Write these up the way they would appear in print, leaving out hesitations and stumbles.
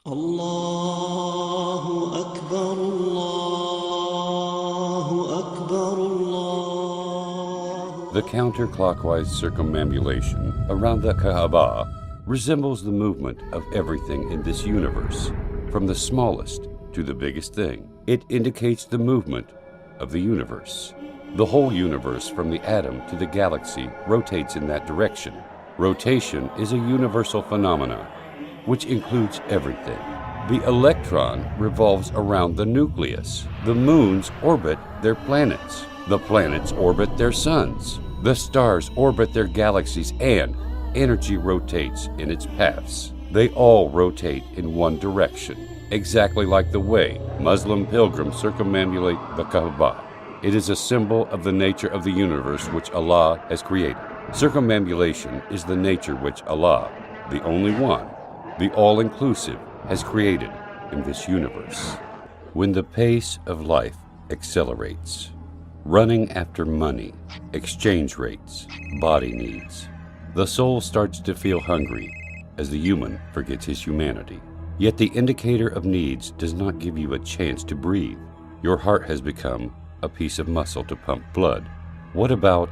الله أكبر الله أكبر الله. The counterclockwise circumambulation around the Kaaba resembles the movement of everything in this universe, from the smallest to the biggest thing. It indicates the movement of the universe. The whole universe, from the atom to the galaxy, rotates in that direction. Rotation is a universal phenomenon, which includes everything. The electron revolves around the nucleus. The moons orbit their planets. The planets orbit their suns. The stars orbit their galaxies, and energy rotates in its paths. They all rotate in one direction, exactly like the way Muslim pilgrims circumambulate the Kaaba. It is a symbol of the nature of the universe which Allah has created. Circumambulation is the nature which Allah, the only one, the all-inclusive, has created in this universe. When the pace of life accelerates, running after money, exchange rates, body needs, the soul starts to feel hungry as the human forgets his humanity. Yet the indicator of needs does not give you a chance to breathe. Your heart has become a piece of muscle to pump blood. What about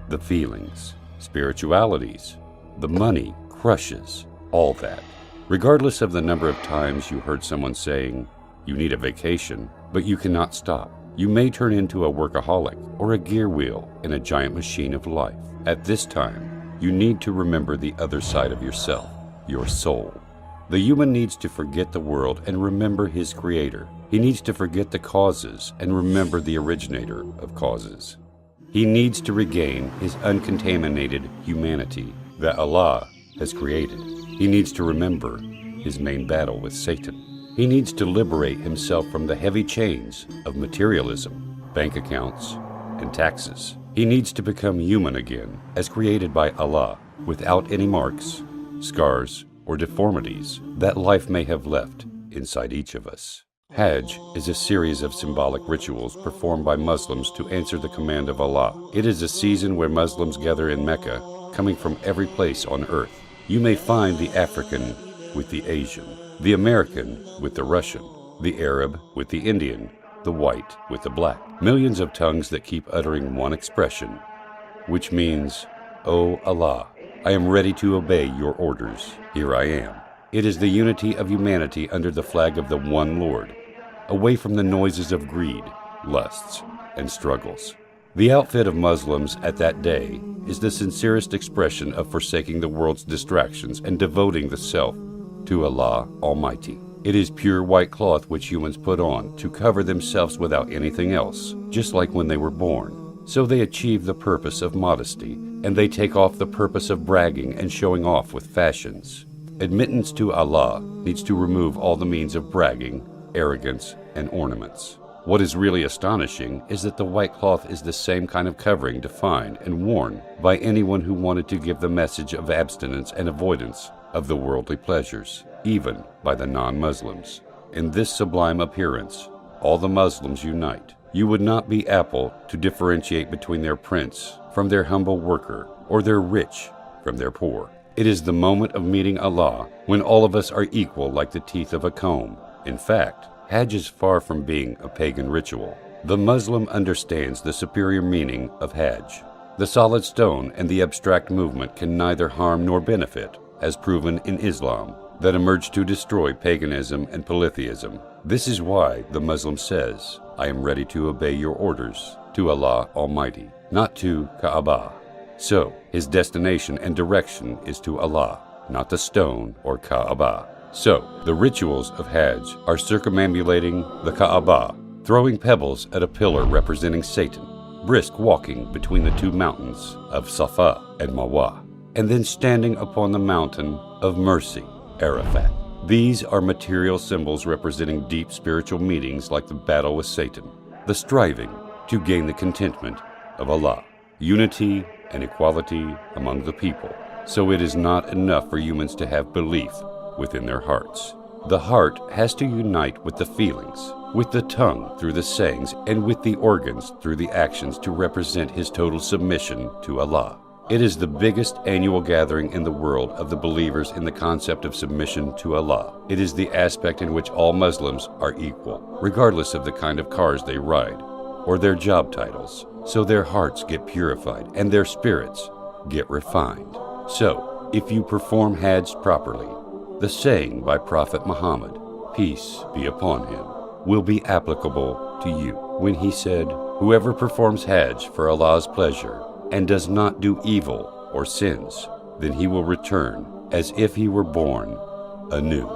the feelings, spiritualities? The money crushes all that. Regardless of the number of times you heard someone saying, you need a vacation, but you cannot stop. You may turn into a workaholic or a gear wheel in a giant machine of life. At this time, you need to remember the other side of yourself, your soul. The human needs to forget the world and remember his creator. He needs to forget the causes and remember the originator of causes. He needs to regain his uncontaminated humanity that Allah has created. He needs to remember his main battle with Satan. He needs to liberate himself from the heavy chains of materialism, bank accounts, and taxes. He needs to become human again, as created by Allah, without any marks, scars, or deformities that life may have left inside each of us. Hajj is a series of symbolic rituals performed by Muslims to answer the command of Allah. It is a season where Muslims gather in Mecca, coming from every place on earth. You may find the African with the Asian, the American with the Russian, the Arab with the Indian, the white with the black. Millions of tongues that keep uttering one expression, which means, "O Allah, I am ready to obey your orders. Here I am." It is the unity of humanity under the flag of the one Lord, away from the noises of greed, lusts, and struggles. The outfit of Muslims at that day is the sincerest expression of forsaking the world's distractions and devoting the self to Allah Almighty. It is pure white cloth which humans put on to cover themselves without anything else, just like when they were born. So they achieve the purpose of modesty, and they take off the purpose of bragging and showing off with fashions. Admittance to Allah needs to remove all the means of bragging, arrogance, and ornaments. What is really astonishing is that the white cloth is the same kind of covering defined and worn by anyone who wanted to give the message of abstinence and avoidance of the worldly pleasures, even by the non-Muslims. In this sublime appearance, all the Muslims unite. You would not be Apple to differentiate between their prince from their humble worker, or their rich from their poor. It is the moment of meeting Allah when all of us are equal like the teeth of a comb. In fact, Hajj is far from being a pagan ritual. The Muslim understands the superior meaning of Hajj. The solid stone and the abstract movement can neither harm nor benefit, as proven in Islam, that emerged to destroy paganism and polytheism. This is why the Muslim says, "I am ready to obey your orders to Allah Almighty," not to Kaaba. So, his destination and direction is to Allah, not the stone or Kaaba. So, the rituals of Hajj are circumambulating the Kaaba, throwing pebbles at a pillar representing Satan, brisk walking between the two mountains of Safa and Marwa, and then standing upon the mountain of mercy, Arafat. These are material symbols representing deep spiritual meanings like the battle with Satan, the striving to gain the contentment of Allah, unity and equality among the people. So it is not enough for humans to have belief within their hearts. The heart has to unite with the feelings, with the tongue through the sayings, and with the organs through the actions to represent his total submission to Allah. It is the biggest annual gathering in the world of the believers in the concept of submission to Allah. It is the aspect in which all Muslims are equal, regardless of the kind of cars they ride or their job titles. So their hearts get purified and their spirits get refined. So, if you perform Hajj properly, the saying by Prophet Muhammad, peace be upon him, will be applicable to you when he said, whoever performs Hajj for Allah's pleasure and does not do evil or sins, then he will return as if he were born anew.